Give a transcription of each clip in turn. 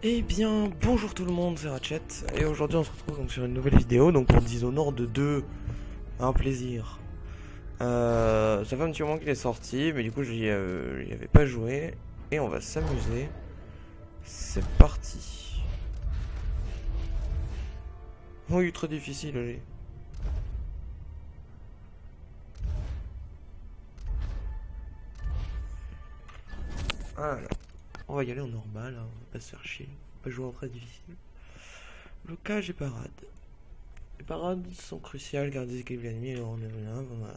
Eh bien, bonjour tout le monde, c'est Ratchet, et aujourd'hui on se retrouve donc sur une nouvelle vidéo, donc pour Dishonored 2, un plaisir. Ça fait un petit moment qu'il est sorti, mais du coup j'y avais pas joué, et on va s'amuser. C'est parti. Oui, très difficile, allez. Voilà. On va y aller en normal, hein, on va pas se faire chier, on va pas jouer en très difficile. Blocage et parade. Les parades sont cruciales car des équipes ennemies et on est là, voilà.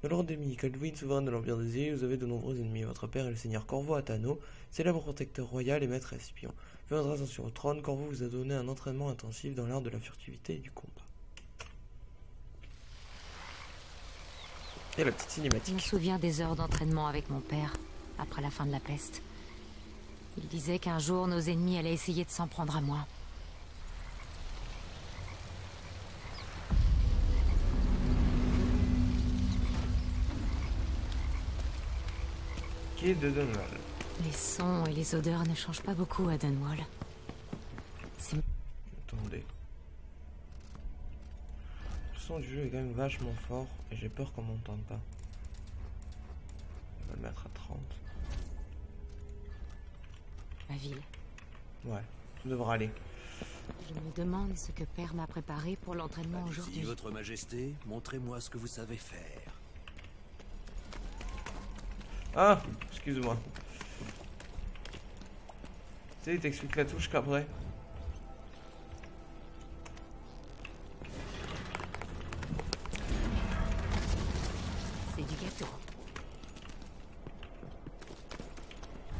De l'ordre d'ennemis, Kaldwin, souverain de l'Empire des îles, vous avez de nombreux ennemis. Votre père est le seigneur Corvo Atano, célèbre protecteur royal et maître espion. Fait votre ascension au trône, Corvo vous a donné un entraînement intensif dans l'art de la furtivité et du combat. Et la petite Je me cinématique. souviens des heures d'entraînement avec mon père, après la fin de la peste. Il disait qu'un jour nos ennemis allaient essayer de s'en prendre à moi. Qui est de Dunwall. Les sons et les odeurs ne changent pas beaucoup à Dunwall. C'est... Attendez. Le son du jeu est quand même vachement fort et j'ai peur qu'on m'entende pas. On va le mettre à 30. ma ville. Ouais, tout devra aller. Je me demande ce que père m'a préparé pour l'entraînement aujourd'hui. Votre Majesté, montrez-moi ce que vous savez faire. Ah, excuse-moi. Tu sais, il t'explique la touche qu'après. C'est du gâteau.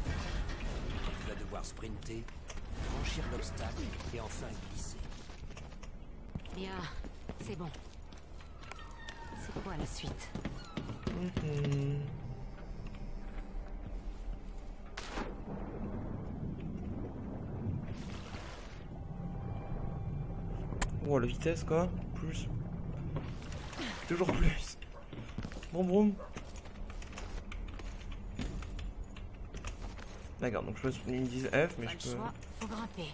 Tu vas devoir sprinter, franchir l'obstacle et enfin glisser. Bien, c'est bon. C'est quoi la suite? Oh, la vitesse quoi. Plus. Toujours plus. Boum boum. D'accord, donc je peux ils me disent F, mais Pas je le peux. choix, faut grimper.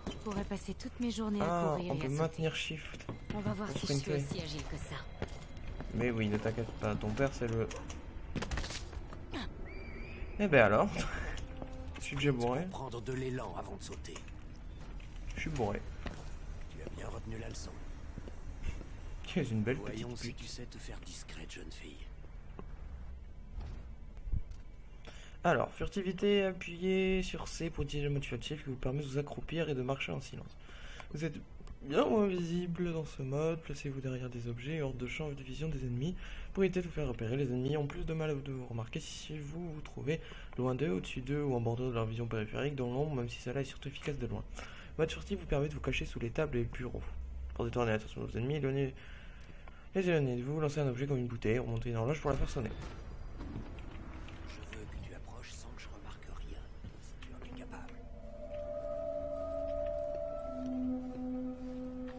Je pourrais passer toutes mes journées à Ah, courir on et à peut sauter. maintenir Shift. On va voir pour si je suis sprinter. aussi agile que ça. Mais oui, ne t'inquiète pas, ton père c'est le. Eh ben alors. Je suis déjà bourré. Prendre de l'élan avant de sauter. Je suis bourré. Tu as bien retenu la leçon. Tu es une belle Voyons petite si pute. tu sais te faire discrète, jeune fille. Alors, furtivité, appuyez sur C pour utiliser le mode furtif qui vous permet de vous accroupir et de marcher en silence. Vous êtes bien moins visible dans ce mode, placez-vous derrière des objets hors de champ de vision des ennemis pour éviter de vous faire repérer. Les ennemis ont plus de mal à vous remarquer si vous vous trouvez loin d'eux, au-dessus d'eux ou en bordure de leur vision périphérique dans l'ombre, même si cela est surtout efficace de loin. Le mode furtif vous permet de vous cacher sous les tables et les bureaux. Pour détourner l'attention de vos ennemis, les éloignez de vous, lancez un objet comme une bouteille, remontez une horloge pour la faire sonner. Je veux que tu approches sans que je remarque rien, si tu en es capable.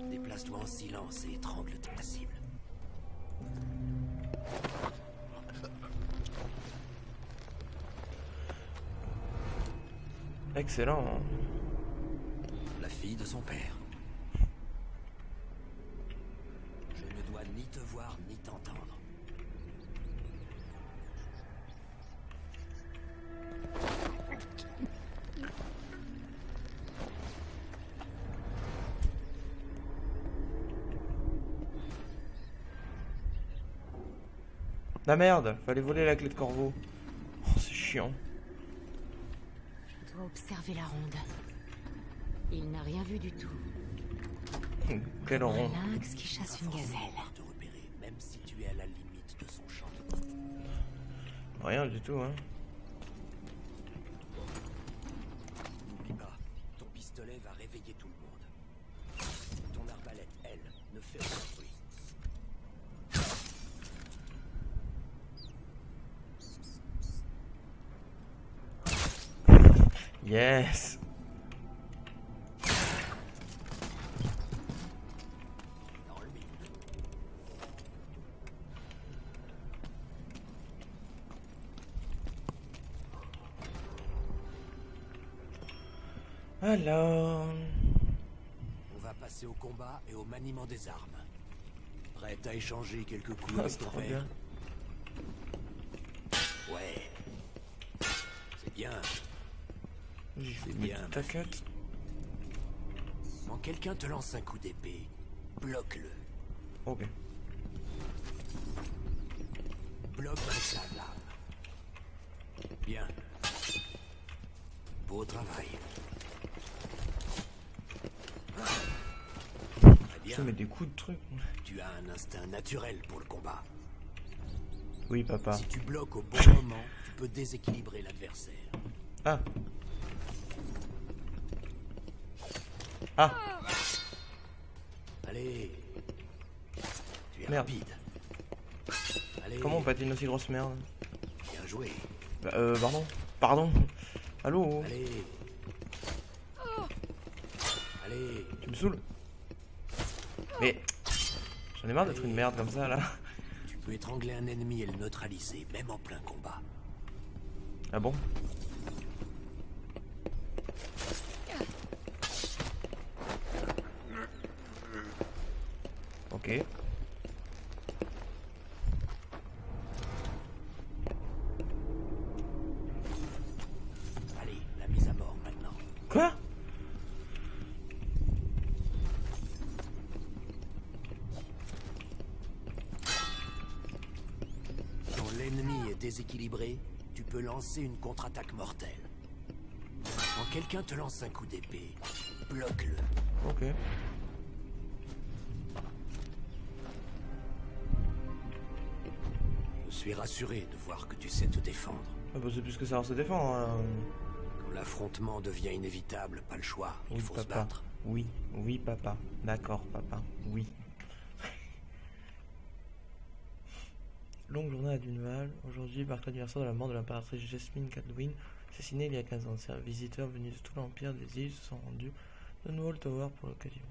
Déplace-toi en silence et étrangle ta cible. Excellent. La fille de son père. Je ne dois ni te voir ni t'entendre. La merde, fallait voler la clé de Corvo. Oh, c'est chiant. Je dois observer la ronde. Il n'a rien vu du tout. Quel Un rond. lynx qui chasse une gazelle. Te repérer, même si tu es à la limite de son champ. Rien du tout, hein. N'oublie pas, ton pistolet va réveiller tout le monde. Ton arbalète, elle, ne fait aucun bruit. Yes. Dans le mille. Alors... On va passer au combat et au maniement des armes. Prête à échanger quelques coups Ah, avec c'est ton trop père? bien. Ouais. C'est bien. J'ai C'est mis bien, ta ma cut. Quand quelqu'un te lance un coup d'épée, bloque-le. Ok. Bloque sa lame. Bien. Beau travail. Très bien. Ça met des coups de trucs. Tu as un instinct naturel pour le combat. Oui, papa. Si tu bloques au bon moment, tu peux déséquilibrer l'adversaire. Ah. Ah. Allez. Tu es Merde. rapide. Allez. Comment on patine une aussi grosse merde? Bien joué. Pardon. Pardon. Allô? Allez. Allez. Tu me saoules. Mais... J'en ai marre d'être une merde comme ça, là. Tu peux étrangler un ennemi et le neutraliser, même en plein combat. Ah bon? Ok. Allez, la mise à mort maintenant. Quoi? Quand l'ennemi est déséquilibré, tu peux lancer une contre-attaque mortelle. Quand quelqu'un te lance un coup d'épée, bloque-le. Ok. Je suis rassuré de voir que tu sais te défendre. Ah bah c'est plus que ça se défend. Hein. Quand l'affrontement devient inévitable, pas le choix, il Oui, faut se papa. battre. Oui, oui, papa. D'accord, papa. Oui. Longue journée à Dunval. Aujourd'hui marque l'anniversaire de la mort de l'impératrice Jasmine Kaldwin, assassinée il y a 15 ans. Ces visiteurs venus de tout l'Empire des îles se sont rendus à Dunwall Tower pour l'occasion.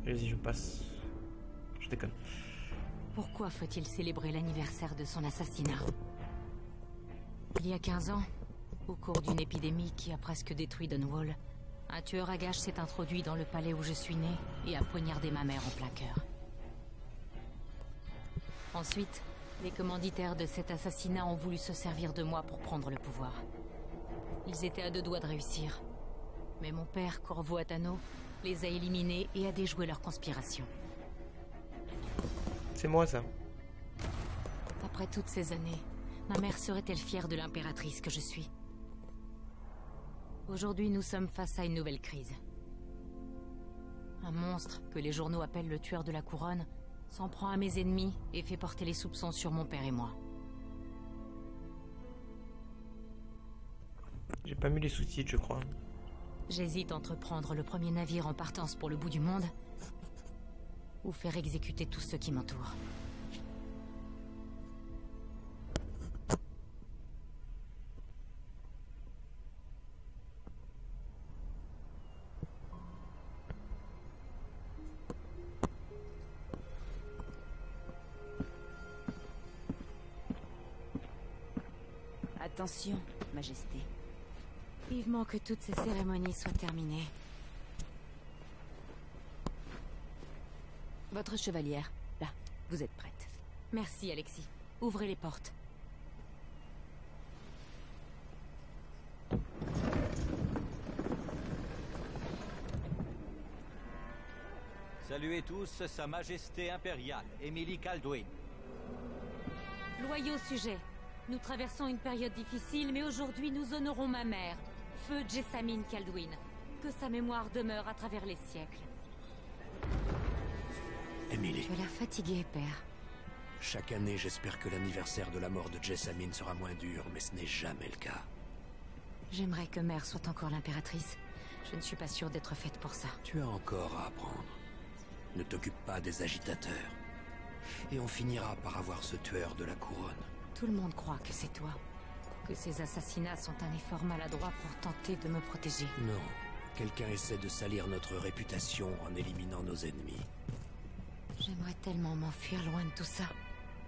Vas-y, je passe. Je déconne. Pourquoi faut-il célébrer l'anniversaire de son assassinat? Il y a 15 ans, au cours d'une épidémie qui a presque détruit Dunwall, un tueur à gages s'est introduit dans le palais où je suis né et a poignardé ma mère en plein cœur. Ensuite, les commanditaires de cet assassinat ont voulu se servir de moi pour prendre le pouvoir. Ils étaient à deux doigts de réussir. Mais mon père, Corvo Attano, les a éliminés et a déjoué leur conspiration. C'est moi ça. Après toutes ces années, ma mère serait-elle fière de l'impératrice que je suis? Aujourd'hui, nous sommes face à une nouvelle crise. Un monstre, que les journaux appellent le tueur de la couronne, s'en prend à mes ennemis et fait porter les soupçons sur mon père et moi. J'ai pas mis les sous-titres, je crois. J'hésite entre prendre le premier navire en partance pour le bout du monde ou faire exécuter tous ceux qui m'entourent. Attention, Majesté. Vivement que toutes ces cérémonies soient terminées. Votre chevalière, là, vous êtes prête. Merci, Alexis. Ouvrez les portes. Saluez tous Sa Majesté impériale, Emily Kaldwin. Loyaux sujets, nous traversons une période difficile, mais aujourd'hui nous honorons ma mère, Feu Jessamine Kaldwin. Que sa mémoire demeure à travers les siècles. Emily, Tu as l'air fatigué, père. chaque année, j'espère que l'anniversaire de la mort de Jessamine sera moins dur, mais ce n'est jamais le cas. J'aimerais que mère soit encore l'impératrice. Je ne suis pas sûre d'être faite pour ça. Tu as encore à apprendre. Ne t'occupe pas des agitateurs. Et on finira par avoir ce tueur de la couronne. Tout le monde croit que c'est toi. Que ces assassinats sont un effort maladroit pour tenter de me protéger. Non. Quelqu'un essaie de salir notre réputation en éliminant nos ennemis. J'aimerais tellement m'enfuir loin de tout ça.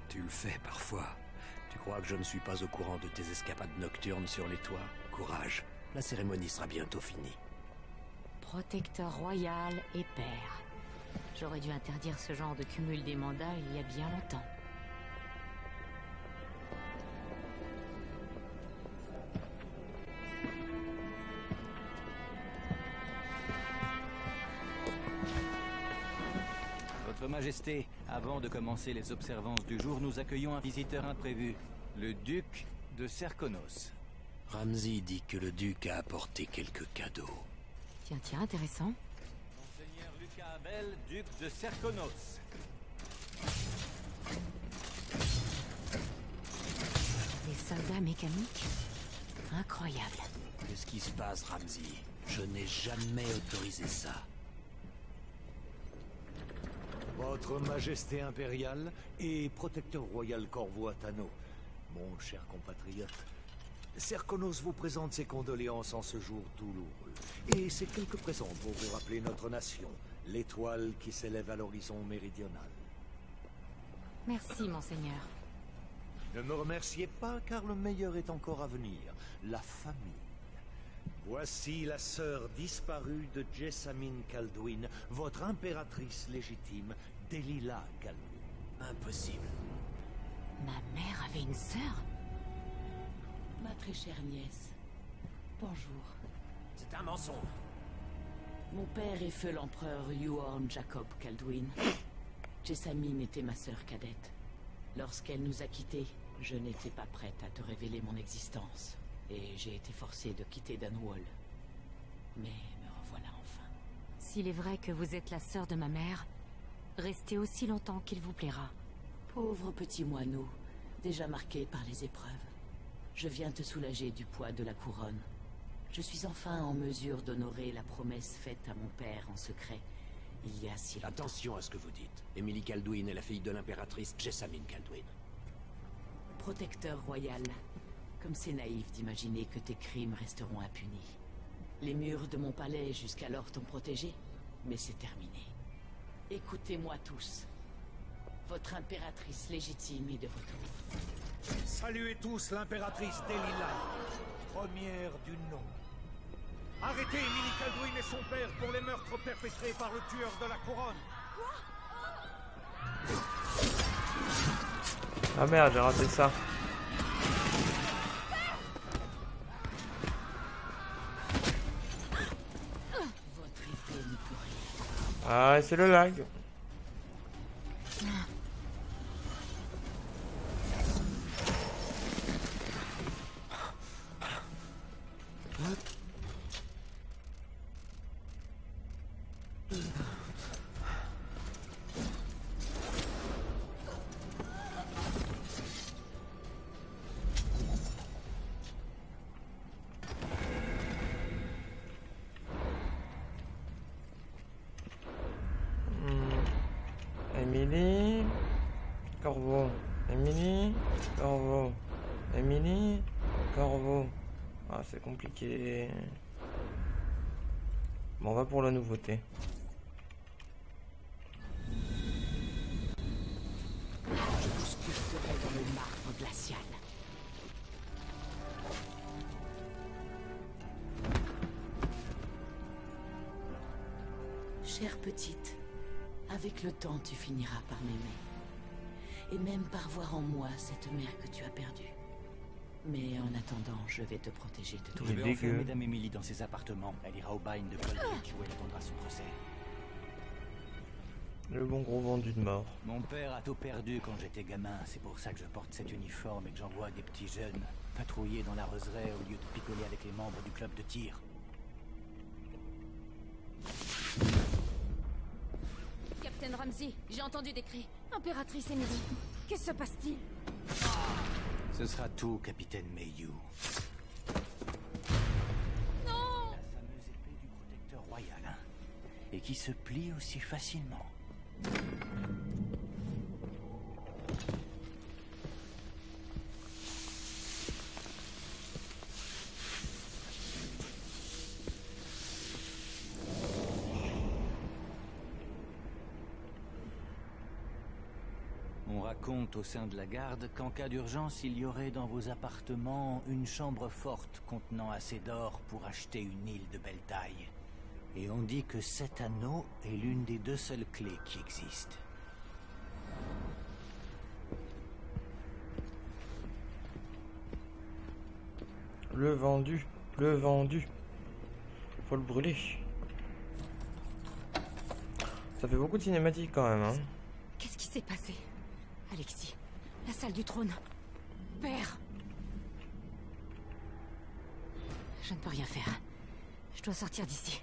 Tu le fais parfois. Tu crois que je ne suis pas au courant de tes escapades nocturnes sur les toits? Courage, la cérémonie sera bientôt finie. Protecteur royal et père. J'aurais dû interdire ce genre de cumul des mandats il y a bien longtemps. Votre Majesté, avant de commencer les observances du jour, nous accueillons un visiteur imprévu, le duc de Serkonos. Ramsay dit que le duc a apporté quelques cadeaux. Tiens, intéressant. Monseigneur Lucas Abel, duc de Serkonos. Des soldats mécaniques? Incroyable. Qu'est-ce qui se passe, Ramsay? Je n'ai jamais autorisé ça. Votre Majesté impériale et protecteur royal Corvo Attano, mon cher compatriote, Serkonos vous présente ses condoléances en ce jour douloureux. Et ses quelques présents pour vous rappeler notre nation, l'étoile qui s'élève à l'horizon méridional. Merci, monseigneur. Ne me remerciez pas, car le meilleur est encore à venir, la famille. Voici la sœur disparue de Jessamine Kaldwin, votre impératrice légitime, Delilah Kaldwin. Impossible. Ma mère avait une sœur? Ma très chère nièce, bonjour. C'est un mensonge. Mon père est feu l'empereur Yuan Jacob Kaldwin. Jessamine était ma sœur cadette. Lorsqu'elle nous a quittés, je n'étais pas prête à te révéler mon existence. Et j'ai été forcée de quitter Dunwall. Mais me revoilà enfin. S'il est vrai que vous êtes la sœur de ma mère, restez aussi longtemps qu'il vous plaira. Pauvre petit moineau, déjà marqué par les épreuves. Je viens te soulager du poids de la couronne. Je suis enfin en mesure d'honorer la promesse faite à mon père en secret, il y a si longtemps. Attention à ce que vous dites. Emily Kaldwin est la fille de l'impératrice Jessamine Kaldwin. Protecteur royal, comme c'est naïf d'imaginer que tes crimes resteront impunis. Les murs de mon palais jusqu'alors t'ont protégé, mais c'est terminé. Écoutez-moi tous. Votre impératrice légitime est de retour. Saluez tous l'impératrice Delilah, première du nom. Arrêtez Emily Kaldwin et son père pour les meurtres perpétrés par le tueur de la couronne. Ah merde, j'ai raté ça. Votre épée n'y peut rien. Ah, c'est le lag. Emily, Corvo, Emily, Corvo, Emily, Corvo. Ah, c'est compliqué. Bon, on va pour la nouveauté. Je vous sculpterai dans le marbre glacial. Chère petite, avec le temps tu finiras par m'aimer. Et même par voir en moi cette mère que tu as perdue. Mais en attendant, je vais te protéger de tout. Je vais dégueu. enfermer Dame Emily dans ses appartements. Elle ira au bagne de Coldridge où elle attendra son procès. Le bon gros vendu de mort. Mon père a tout perdu quand j'étais gamin. C'est pour ça que je porte cet uniforme et que j'envoie des petits jeunes patrouiller dans la roseraie au lieu de picoler avec les membres du club de tir. Captain Ramsay, j'ai entendu des cris. Impératrice Emily, que se passe-t-il? Ce sera tout, capitaine Mayhew. Non! La fameuse épée du protecteur royal, hein, et qui se plie aussi facilement. On raconte au sein de la garde qu'en cas d'urgence, il y aurait dans vos appartements une chambre forte contenant assez d'or pour acheter une île de belle taille. Et on dit que cet anneau est l'une des 2 seules clés qui existent. Le vendu, le vendu. Faut le brûler. Ça fait beaucoup de cinématiques quand même, hein. Qu'est-ce qui s'est passé? Alexis, la salle du trône. Père! Je ne peux rien faire. Je dois sortir d'ici.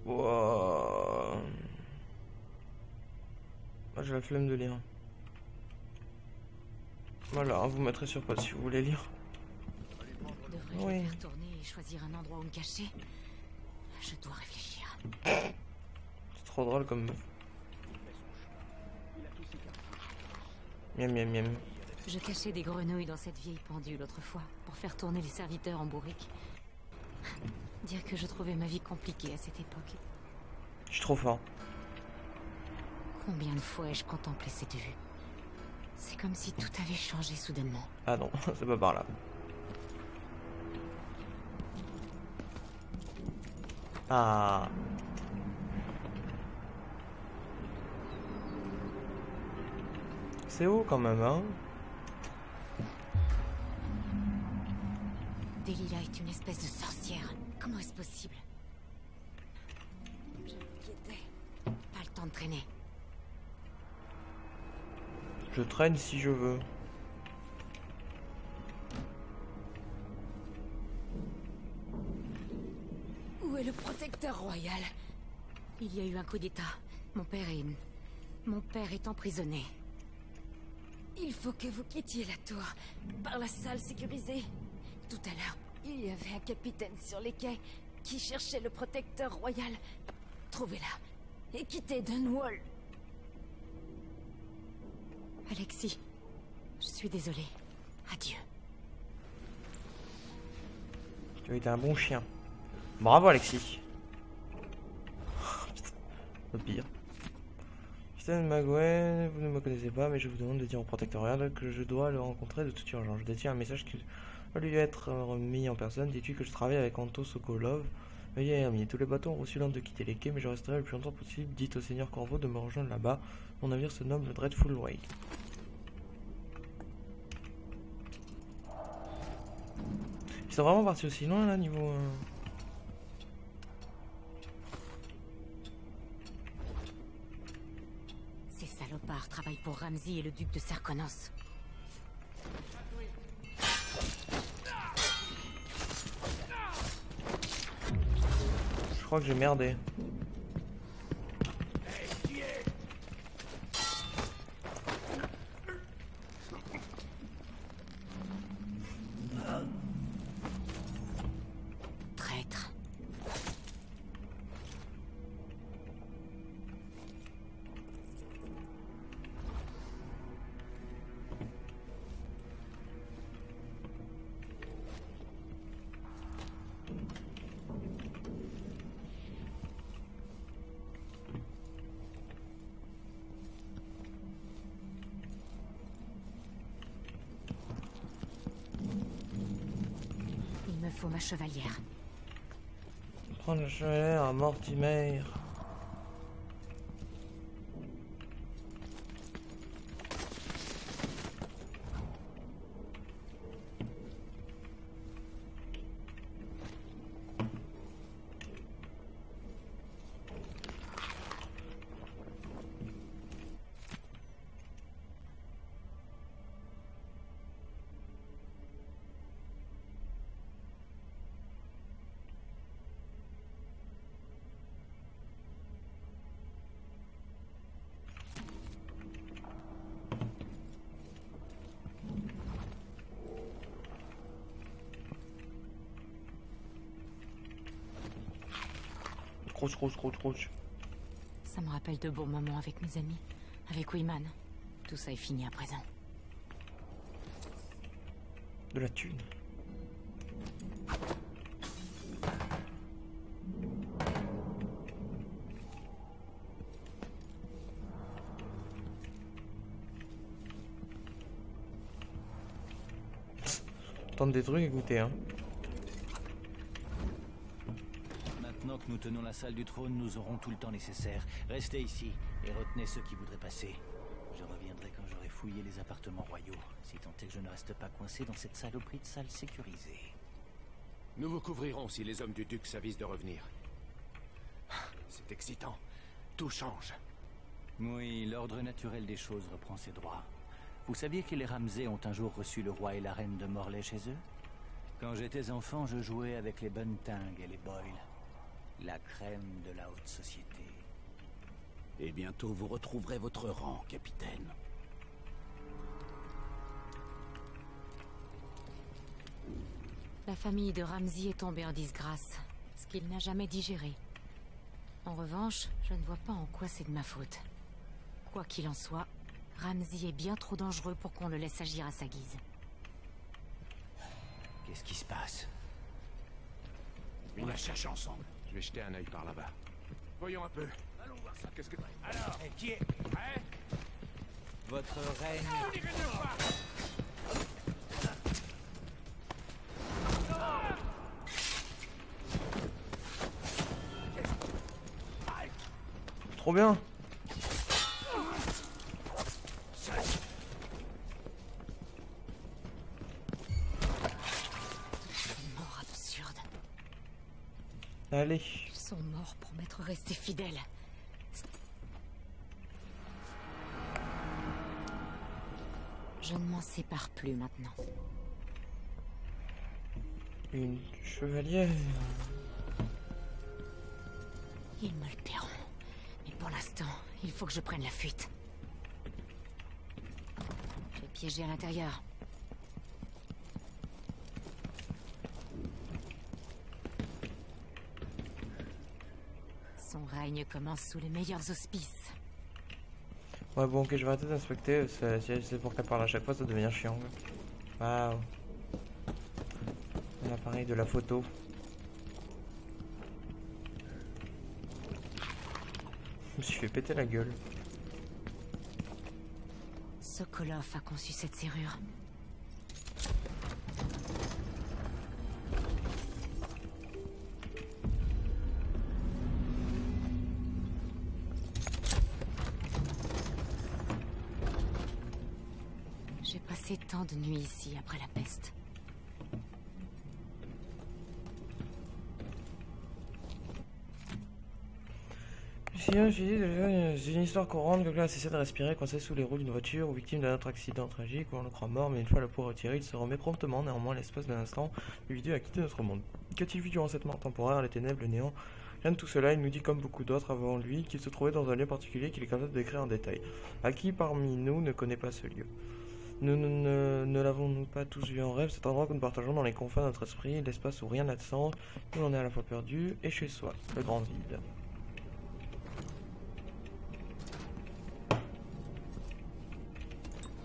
Wow. Moi j'ai la flemme de lire. Voilà, vous mettrez sur pause si vous voulez lire. Devrais-je Oui. me faire tourner et choisir un endroit où me cacher? Je dois réfléchir. C'est trop drôle comme meuf. Miam miam miam. Je cachais des grenouilles dans cette vieille pendule autrefois pour faire tourner les serviteurs en bourrique. Dire que je trouvais ma vie compliquée à cette époque. Je suis trop fort. Combien de fois ai-je contemplé cette vue? C'est comme si tout avait changé soudainement. Ah non, c'est pas par là. Ah. C'est haut quand même, hein. Delilah est une espèce de sorcière. Comment est-ce possible? Je m'inquiétais. Pas le temps de traîner. Je traîne si je veux. Où est le protecteur royal? Il y a eu un coup d'état. Mon père est emprisonné. Il faut que vous quittiez la tour par la salle sécurisée. Tout à l'heure, il y avait un capitaine sur les quais qui cherchait le protecteur royal. Trouvez-la et quittez Dunwall. Alexis, je suis désolée. Adieu. Tu as été un bon chien. Bravo Alexis. Putain, le pire. Capitaine Magwen, vous ne me connaissez pas, mais je vous demande de dire au protecteur royal que je dois le rencontrer de toute urgence. Je détiens un message qui va lui être remis en personne. Dites-lui que je travaille avec Anto Sokolov. Veuillez Hermine. Tous les bateaux ont reçu l'ordre de quitter les quais, mais je resterai le plus longtemps possible. Dites au seigneur Corvo de me rejoindre là-bas. Mon navire se nomme le Dreadful Whale. Ils sont vraiment partis aussi loin là niveau... Ces salopards travaillent pour Ramsay et le duc de Serkonos. Je crois que j'ai merdé. Traître. Il me faut ma chevalière. Prendre le chevalier à Mortimer. Crouch. Ça me rappelle de bons moments avec mes amis. Avec Wiman. Tout ça est fini à présent. De la thune. Tente des trucs, écoutez, hein. Maintenant que nous tenons la salle du trône, nous aurons tout le temps nécessaire. Restez ici et retenez ceux qui voudraient passer. Je reviendrai quand j'aurai fouillé les appartements royaux, si tant est que je ne reste pas coincé dans cette saloperie de salle sécurisée. Nous vous couvrirons si les hommes du duc s'avisent de revenir. C'est excitant. Tout change. Oui, l'ordre naturel des choses reprend ses droits. Vous saviez que les Ramsay ont un jour reçu le roi et la reine de Morley chez eux? Quand j'étais enfant, je jouais avec les Bunting et les Boyle. La crème de la haute société. Et bientôt vous retrouverez votre rang, capitaine. La famille de Ramsay est tombée en disgrâce, ce qu'il n'a jamais digéré. En revanche, je ne vois pas en quoi c'est de ma faute. Quoi qu'il en soit, Ramsay est bien trop dangereux pour qu'on le laisse agir à sa guise. Qu'est-ce qui se passe? On la cherche ensemble. Je vais jeter un œil par là-bas. Voyons un peu. Allons voir ça. Qu'est-ce que... Alors, qui est prêt? Votre règne... Trop bien. Mort absurde. Allez. Ils sont morts pour m'être restés fidèles. Je ne m'en sépare plus maintenant. Une chevalière. Ils me le paieront. Mais pour l'instant, il faut que je prenne la fuite. J'ai piégé à l'intérieur. Son règne commence sous les meilleurs auspices. Ouais, bon, ok, je vais arrêter d'inspecter. C'est pour qu'elle parle à chaque fois, ça devient chiant. Waouh. L'appareil de la photo. Je me suis fait péter la gueule. Sokolov a conçu cette serrure. J'ai passé tant de nuits ici après la peste. Sinon, c'est une histoire courante. Quelqu'un a cessé de respirer coincé sous les roues d'une voiture ou victime d'un autre accident tragique où on le croit mort, mais une fois la peau retirée, il se remet promptement. Néanmoins, l'espace d'un instant, l'individu a quitté notre monde. Qu'a-t-il vu durant cette mort temporaire, les ténèbres, le néant? Rien de tout cela, il nous dit comme beaucoup d'autres avant lui qu'il se trouvait dans un lieu particulier qu'il est capable de décrire en détail. À qui parmi nous ne connaît pas ce lieu? Ne l'avons-nous pas tous vu en rêve, cet endroit que nous partageons dans les confins de notre esprit, l'espace où rien n'a de sens, où l'on est à la fois perdu et chez soi, le grand vide.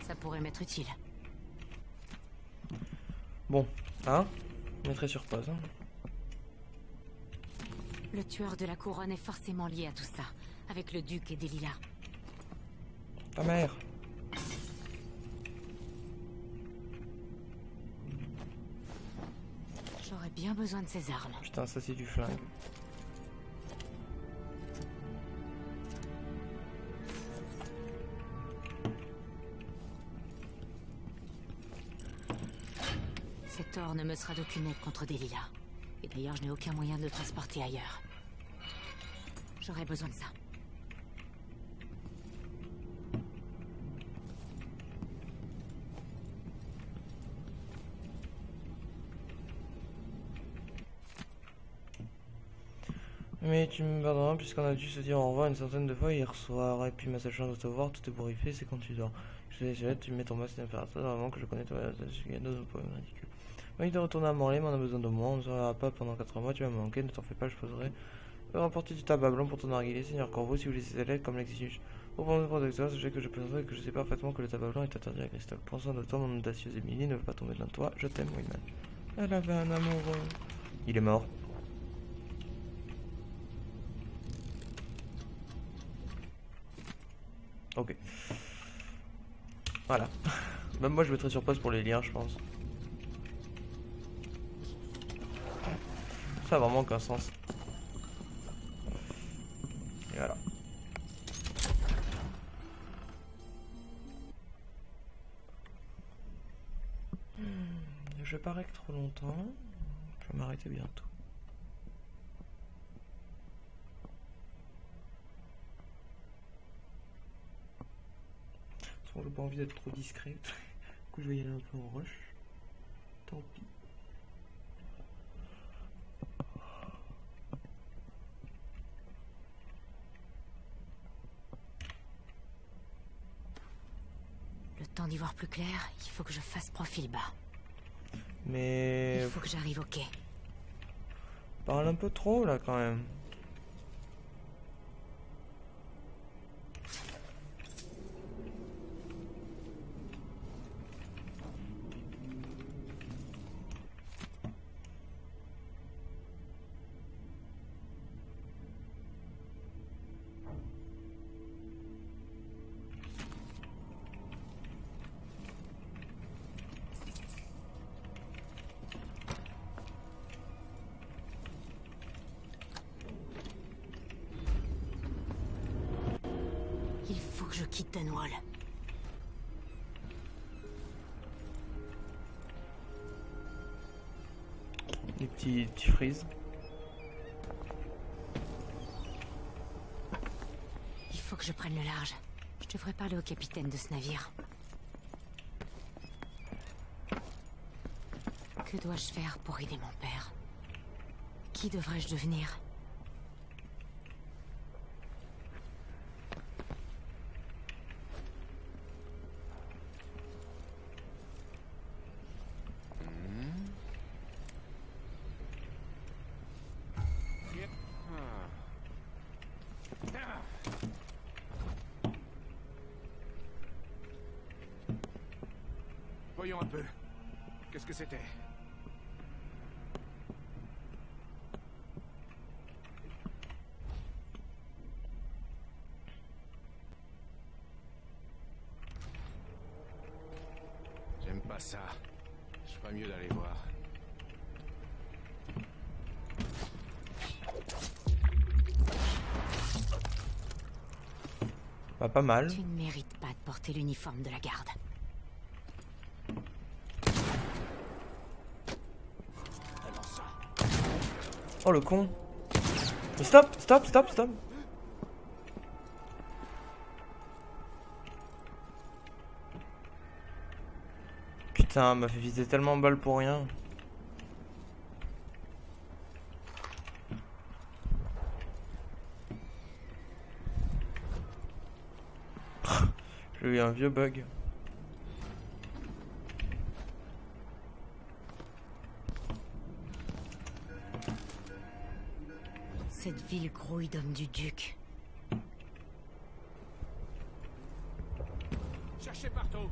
Ça pourrait m'être utile. Bon, hein? Je mettrai sur pause. Hein. Le tueur de la couronne est forcément lié à tout ça, avec le duc et Delilah. Ta mère. J'aurais bien besoin de ces armes. Putain, ça c'est du flingue. Cet or ne me sera d'aucune aide contre Delilah. Et d'ailleurs, je n'ai aucun moyen de le transporter ailleurs. J'aurais besoin de ça. Mais tu me pardonneras puisqu'on a dû se dire au revoir une centaine de fois hier soir. Et puis ma seule chance de te voir, tout est bourriffé, c'est quand tu dors. Je te laisse, tu mets ton masque d'impératrice avant que je connais toi, c'est un poème ridicule. Oui, de retourner à Morley, mais on a besoin de moi, on ne sera pas pendant 4 mois, tu vas me manquer, ne t'en fais pas, je poserai. Je vais rapporter du tabac blanc pour ton narguilé, Seigneur Corbeau, si vous laissez l'aide comme l'exige. Au point de protecteur, sachez que je plaisanterai et que je sais parfaitement que le tabac blanc est interdit à Christophe. Pensant de toi, mon audacieuse Émilie ne veut pas tomber dans toi, je t'aime, Wayman. Elle avait un amoureux. Il est mort. Ok. Voilà. Même moi je mettrai sur pause pour les liens, je pense. Ça a vraiment aucun sens. Et voilà. Je vais pas rester trop longtemps. Je vais m'arrêter bientôt. De toute façon, j'ai pas envie d'être trop discret. Du coup, je vais y aller un peu en rush. Tant pis. Le temps d'y voir plus clair, il faut que je fasse profil bas. Mais... Il faut que j'arrive au quai. Parle un peu trop là quand même. Il faut que je quitte Dunwall. Les petits frises. Il faut que je prenne le large. Je devrais parler au capitaine de ce navire. Que dois-je faire pour aider mon père? Qui devrais-je devenir? Voyons un peu. Qu'est-ce que c'était? J'aime pas ça. Je ferais mieux d'aller voir. Bah, pas mal. Tu ne mérites pas de porter l'uniforme de la garde. Oh le con. Mais stop, stop, stop, stop. Putain, m'a fait viser tellement balle pour rien. J'ai eu un vieux bug. Cette ville grouille d'hommes du duc. Cherchez partout.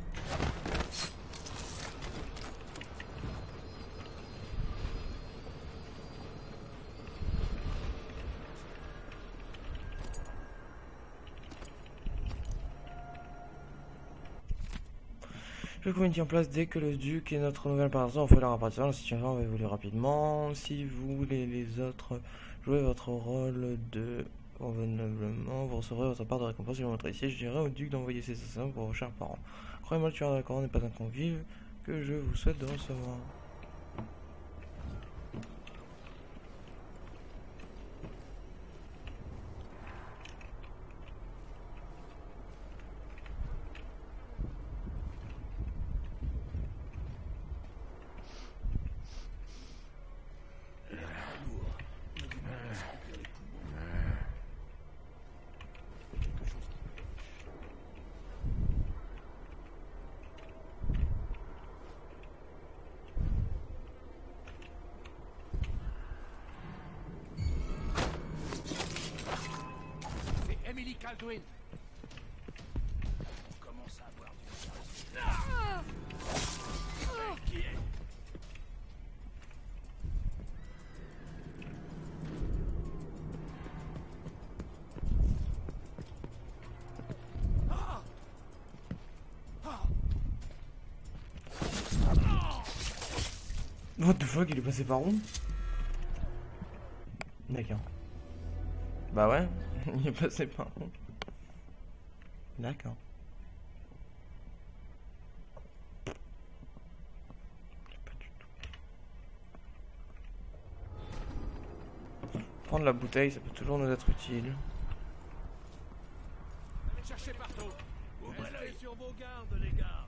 Le coup est en place dès que le duc et notre nouvelle personne ont fait leur apparition. La situation va évoluer rapidement. Si vous et les autres jouez votre rôle de convenablement, vous recevrez votre part de récompense. Si vous montrez ici, je dirai au duc d'envoyer ses assassins pour vos chers parents. Croyez-moi, le tueur de la couronne n'est pas un convive que je vous souhaite de recevoir. Kaldwin. On commence à avoir du qui est? What the fuck, il est passé par où? D'accord. Bah ouais, il est passé par... D'accord. Pas du tout. Prendre la bouteille, ça peut toujours nous être utile. Allez chercher partout. Ouvrez l'œil sur vos gardes, les gars.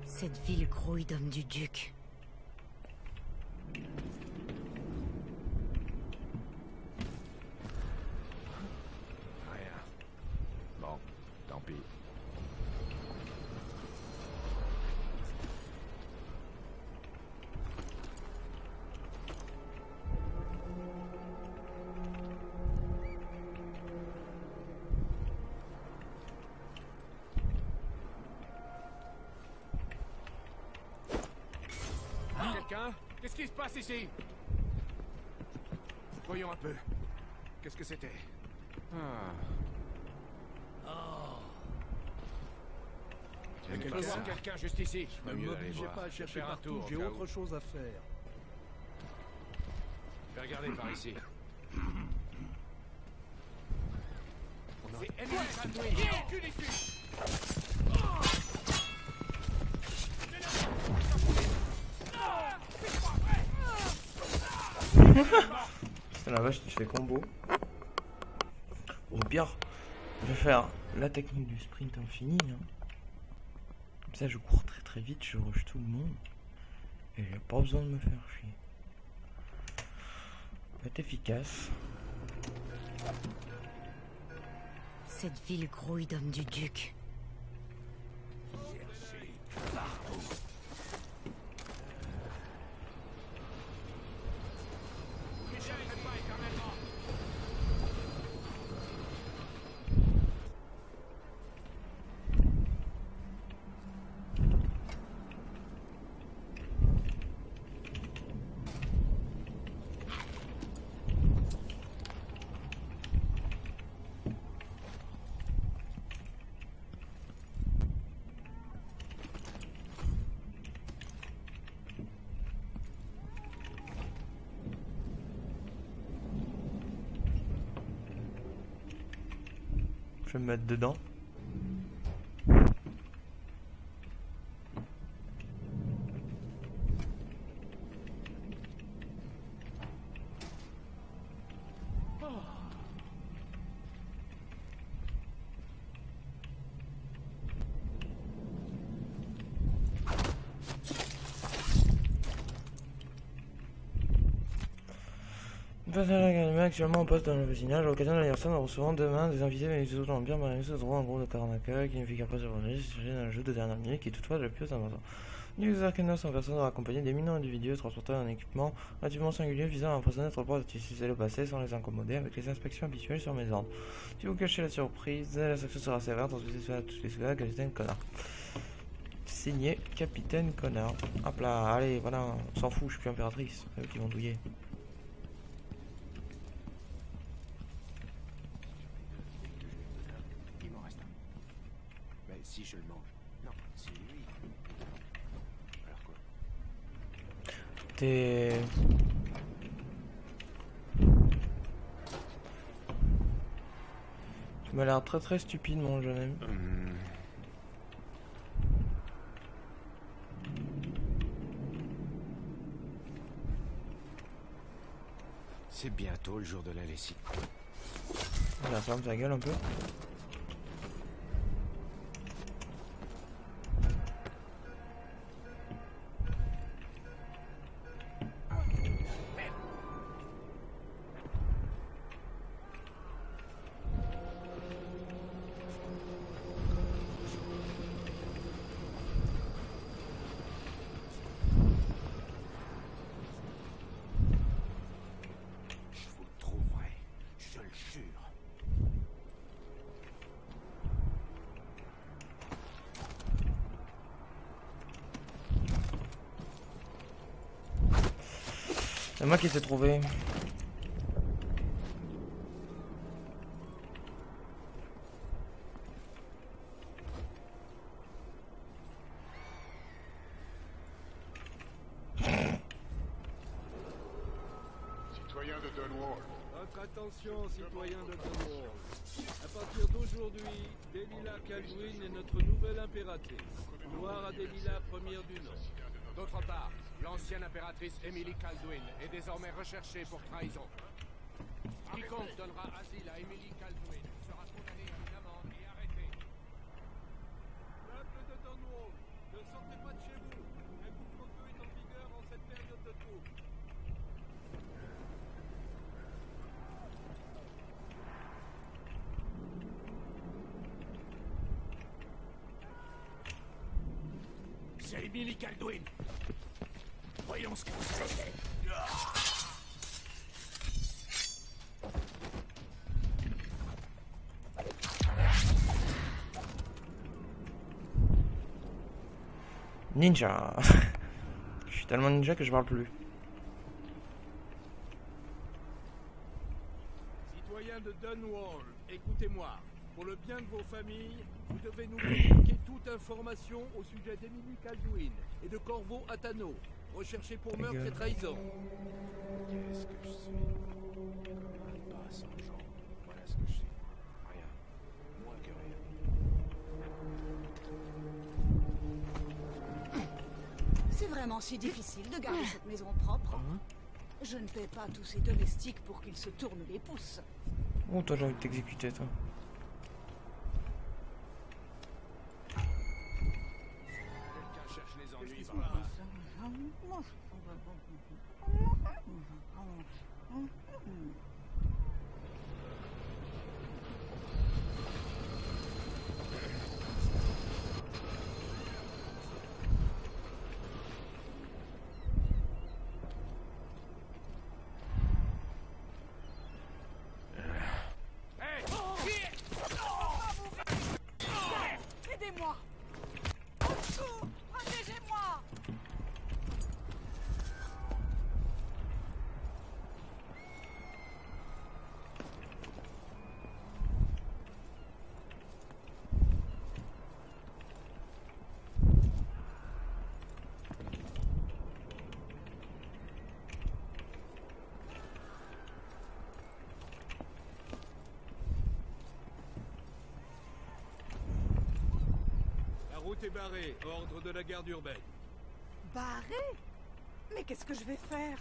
Cette ville grouille d'hommes du duc. Rien. Bon, tant pis. Quelqu'un? Qu'est-ce qui se passe ici? Voyons un peu. Qu'est-ce que c'était? Il y a Je peux quelqu'un. voir quelqu'un juste ici. Ne m'obligez pas à chercher Faire un partout, tour, j'ai au cas autre où. chose à faire. Je vais regarder par ici. C'est ennemi Radway. Il n'y a aucune issue. Putain la vache, tu fais combo. Au pire, je vais faire la technique du sprint infini. Hein. Comme ça, je cours très très vite, je rush tout le monde. Et j'ai pas besoin de me faire chier. Ça va être efficace. Cette ville grouille d'hommes du duc. Michel Prépa éternellement. Je vais me mettre dedans. Actuellement en poste dans le voisinage, à l'occasion de l'anniversaire, nous recevons demain des invités mais nous allons bien marier droit un groupe de Karnaka qui ne fait qu'après sur le sujet d'un jeu de dernière minute qui est toutefois le plus important. Les users Arcanos sont personnes accompagnés d'éminents individus transportés en équipement relativement singulier visant à impressionner notre droit d'utiliser le passé sans les incommoder avec les inspections habituelles sur mes ordres. Si vous cachez la surprise, la sanction sera sévère, transmettez cela à tous les soldats, Capitaine Connard. Signé Capitaine Connard. Hop là, allez, voilà, on s'en fout, je suis plus impératrice, c'est eux qui vont douiller. Il m'en reste un. Mais si je le mange. Non, c'est lui. Alors quoi? T'es... Tu m'as l'air très très stupide mon jeune ami. C'est bientôt le jour de la lessive. La ferme ta gueule un peu. Je vous trouverai, je le jure. C'est moi qui t'ai trouvé. de Dunwall. Votre attention, citoyens de Dunwall. À partir d'aujourd'hui, Delilah Kaldwin est notre nouvelle impératrice. Gloire à Delilah, première du nom. D'autre part, l'ancienne impératrice Emily Kaldwin est désormais recherchée pour trahison. Quiconque donnera asile à Emily Kaldwin sera condamné à une amende et arrêté. Peuple de Dunwall, ne sortez pas de chez vous. Un couvre-feu est en vigueur en cette période de trouble. C'est Emily Kaldwin. Voyons ce que c'est. Ninja. Je suis tellement ninja que je parle plus. Citoyens de Dunwall, écoutez-moi. Pour le bien de vos familles, vous devez nous communiquer toute information au sujet d'Emily Kaldwin et de Corvo Attano, recherché pour meurtre et trahison. Qu'est-ce que je suis? Un pas sans jambes. Voilà ce que je suis. Rien. Moins que rien. C'est vraiment si difficile de garder cette maison propre. Je ne paie pas tous ces domestiques pour qu'ils se tournent les pouces. Oh, toi, j'ai envie de t'exécuter, toi. Quelqu'un cherche les ennuis par là. Aidez-moi! Au secours! Protégez-moi! La route est barrée, ordre de la garde urbaine. Barré? Mais qu'est-ce que je vais faire?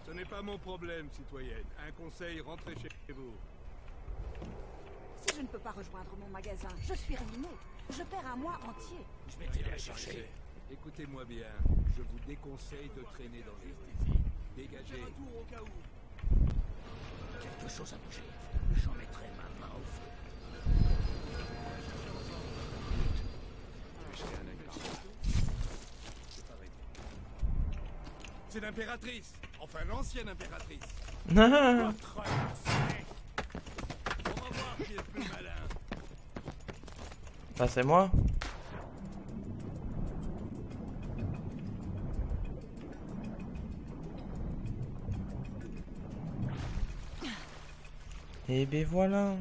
Ce n'est pas mon problème, citoyenne. Un conseil, rentrez chez vous. Si je ne peux pas rejoindre mon magasin, je suis ruiné. Je perds un mois entier. Je vais t'aider à chercher. Écoutez-moi bien, je vous déconseille de traîner dans les rues. Dégagez. Au cas où. Quelque chose a bougé. J'en mettrai ma main au feu. C'est l'impératrice. Enfin, l'ancienne impératrice. Ah. Votre lancée. On va voir qui est le plus malin. Bah, c'est moi. Et ben voilà.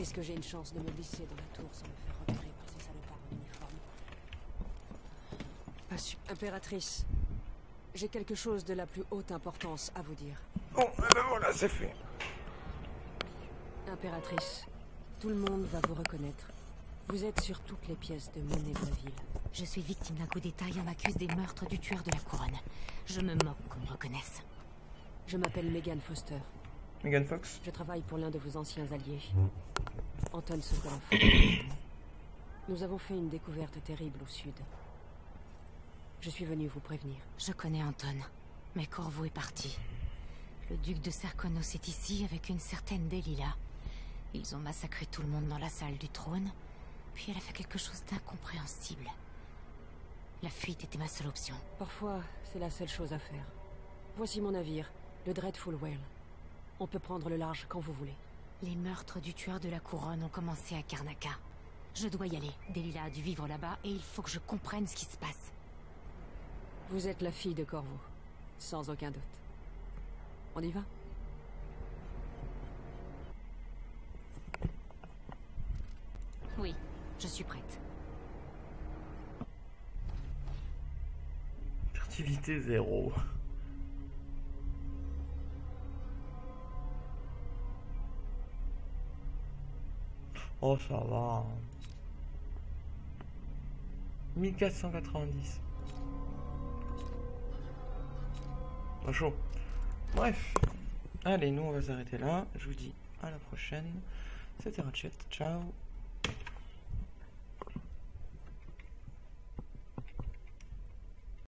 Est-ce que j'ai une chance de me glisser dans la tour sans me faire repérer par ces salopards en uniforme? Pas sûr. Impératrice, j'ai quelque chose de la plus haute importance à vous dire. Bon, et ben voilà, c'est fait. Impératrice, tout le monde va vous reconnaître. Vous êtes sur toutes les pièces de monnaie de la ville. Je suis victime d'un coup d'état et on m'accuse des meurtres du tueur de la couronne. Je me moque qu'on me reconnaisse. Je m'appelle Megan Foster. Megan Fox. Je travaille pour l'un de vos anciens alliés, Anton Sokolov. Nous avons fait une découverte terrible au sud. Je suis venu vous prévenir. Je connais Anton, mais Corvo est parti. Le duc de Serkonos est ici avec une certaine Delilah. Ils ont massacré tout le monde dans la salle du trône, puis elle a fait quelque chose d'incompréhensible. La fuite était ma seule option. Parfois, c'est la seule chose à faire. Voici mon navire, le Dreadful Whale. On peut prendre le large quand vous voulez. Les meurtres du tueur de la couronne ont commencé à Karnaca. Je dois y aller. Delilah a dû vivre là-bas et il faut que je comprenne ce qui se passe. Vous êtes la fille de Corvo, sans aucun doute. On y va? Oui, je suis prête. Furtivité 0. Oh, ça va. 1490. Pas chaud. Bref. Allez, nous on va s'arrêter là. Je vous dis à la prochaine. C'était Ratchet. Ciao.